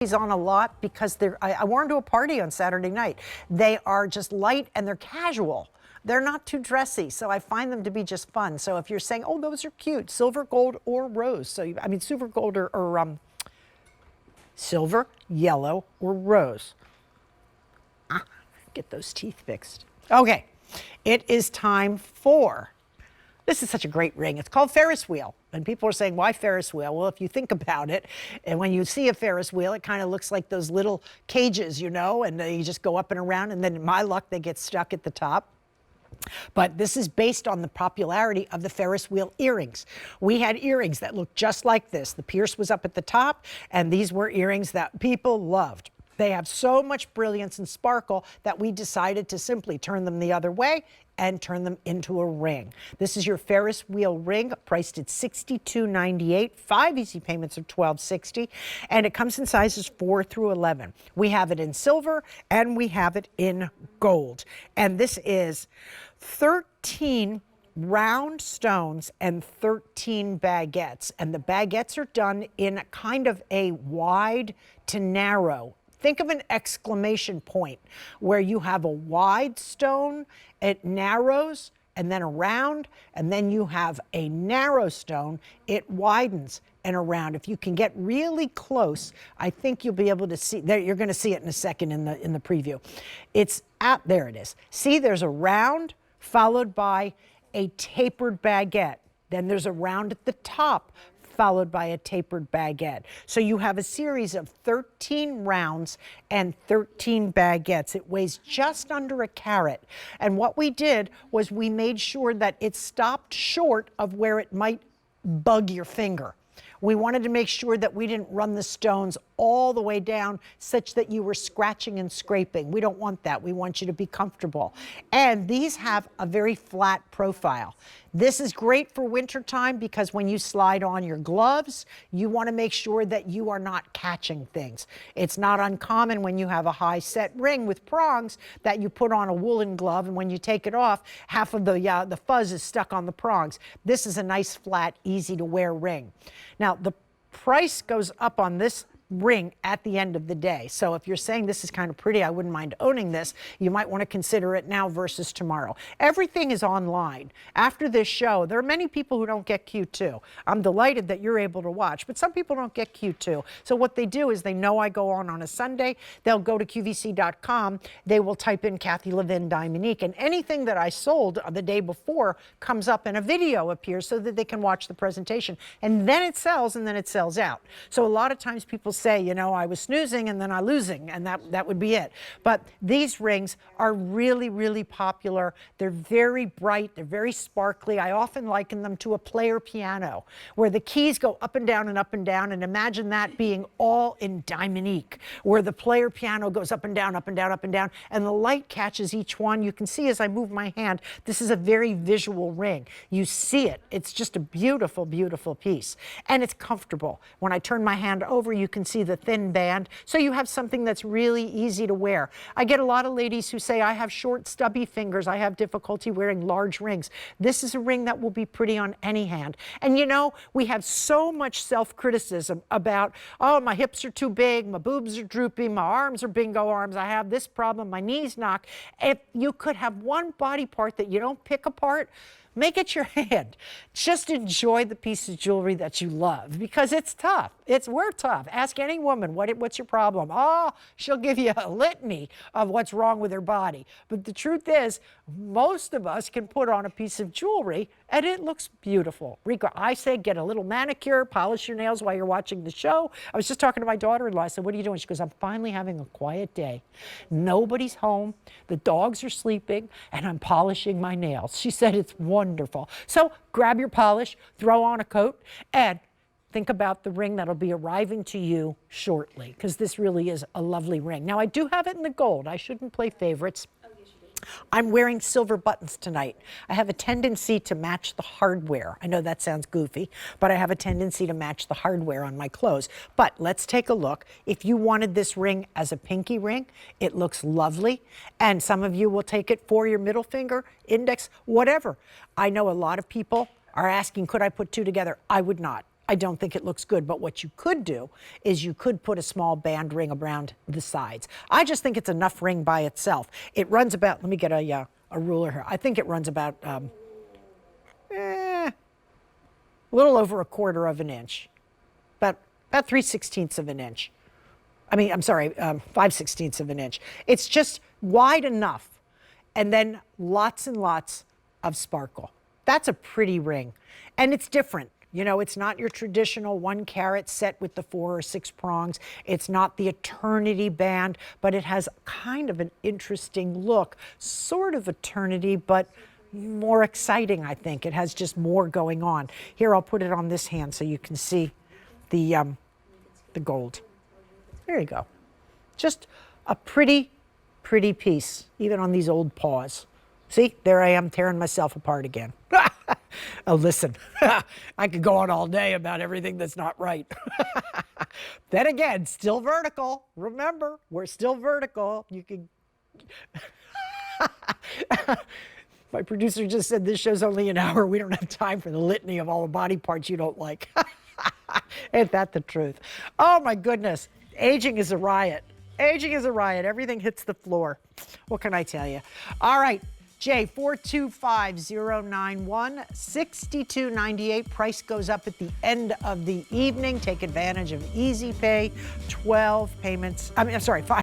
these on a lot because I wore them to a party on Saturday night. They are just light and they're casual. They're not too dressy, so I find them to be just fun. So if you're saying, oh, those are cute, silver, gold, or rose. So, I mean, silver, gold, or silver, yellow, or rose. Get those teeth fixed. Okay, it is time for, this is such a great ring. It's called Ferris wheel. And people are saying, why Ferris wheel? Well, if you think about it, and when you see a Ferris wheel, it kind of looks like those little cages, you know, and you just go up and around, and then in my luck, they get stuck at the top. But this is based on the popularity of the Ferris wheel earrings. We had earrings that looked just like this. The pierce was up at the top, and these were earrings that people loved. They have so much brilliance and sparkle that we decided to simply turn them the other way and turn them into a ring. This is your Ferris wheel ring, priced at $62.98, 5 easy payments of $12.60, and it comes in sizes 4 through 11. We have it in silver and we have it in gold. And this is 13 round stones and 13 baguettes. And the baguettes are done in kind of a wide to narrow. Think of an exclamation point where you have a wide stone, it narrows, and then around, and then you have a narrow stone, it widens and around. If you can get really close, I think you'll be able to see, there, you're gonna see it in a second in the preview. It's out, there it is. See, there's a round followed by a tapered baguette. Then there's a round at the top, followed by a tapered baguette. So you have a series of 13 rounds and 13 baguettes. It weighs just under a carat. And what we did was we made sure that it stopped short of where it might bug your finger. We wanted to make sure that we didn't run the stones all the way down such that you were scratching and scraping. We don't want that. We want you to be comfortable. And these have a very flat profile. This is great for wintertime because when you slide on your gloves, you want to make sure that you are not catching things. It's not uncommon when you have a high set ring with prongs that you put on a woolen glove, and when you take it off, half of the fuzz is stuck on the prongs. This is a nice, flat, easy to wear ring. Now, the price goes up on this ring at the end of the day. So if you're saying this is kind of pretty, I wouldn't mind owning this, you might want to consider it now versus tomorrow. Everything is online. After this show, there are many people who don't get Q2. I'm delighted that you're able to watch, but some people don't get Q2. So what they do is they know I go on a Sunday, they'll go to QVC.com, they will type in Kathy Levine Diamonique, and anything that I sold the day before comes up and a video appears so that they can watch the presentation. And then it sells, and then it sells out. So a lot of times people say, you know, I was snoozing and then I losing, and that would be it. But these rings are really, really popular. They're very bright, they're very sparkly. I often liken them to a player piano where the keys go up and down and up and down, and imagine that being all in Diamonique, where the player piano goes up and down, up and down, up and down, and the light catches each one. You can see as I move my hand, this is a very visual ring. You see it. It's just a beautiful, beautiful piece. And it's comfortable. When I turn my hand over, you can see the thin band, so you have something that's really easy to wear. I get a lot of ladies who say, I have short, stubby fingers, I have difficulty wearing large rings. This is a ring that will be pretty on any hand. And you know, we have so much self-criticism about, oh, my hips are too big, my boobs are droopy, my arms are bingo arms, I have this problem, my knees knock. If you could have one body part that you don't pick apart, make it your hand. Just enjoy the piece of jewelry that you love, because it's tough. We're tough. Ask any woman, what's your problem? Oh, she'll give you a litany of what's wrong with her body. But the truth is, most of us can put on a piece of jewelry and it looks beautiful. I say get a little manicure, polish your nails while you're watching the show. I was just talking to my daughter-in-law. I said, what are you doing? She goes, I'm finally having a quiet day. Nobody's home. The dogs are sleeping and I'm polishing my nails. She said it's wonderful. So grab your polish, throw on a coat, and think about the ring that'll be arriving to you shortly, because this really is a lovely ring. Now, I do have it in the gold. I shouldn't play favorites. I'm wearing silver buttons tonight. I have a tendency to match the hardware. I know that sounds goofy, but I have a tendency to match the hardware on my clothes. But let's take a look. If you wanted this ring as a pinky ring, it looks lovely. And some of you will take it for your middle finger, index, whatever. I know a lot of people are asking, could I put two together? I would not. I don't think it looks good. But what you could do is you could put a small band ring around the sides. I just think it's enough ring by itself. It runs about, let me get a ruler here. I think it runs about a little over 1/4 of an inch, about 3/16 of an inch. I mean, I'm sorry, 5/16 of an inch. It's just wide enough, and then lots and lots of sparkle. That's a pretty ring, and it's different. You know, it's not your traditional 1 carat set with the 4 or 6 prongs. It's not the eternity band, but it has kind of an interesting look, sort of eternity, but more exciting, I think. It has just more going on. Here, I'll put it on this hand so you can see the gold. There you go. Just a pretty, pretty piece, even on these old paws. See, there I am tearing myself apart again. Oh, listen, I could go on all day about everything that's not right. Then again, still vertical. Remember, we're still vertical. You can... My producer just said this show's only an hour. We don't have time for the litany of all the body parts you don't like. Ain't that the truth? Oh, my goodness. Aging is a riot. Aging is a riot. Everything hits the floor. What can I tell you? All right. Jay, 425-091, $62.98. Price goes up at the end of the evening. Take advantage of Easy Pay, 12 payments. I'm sorry, 5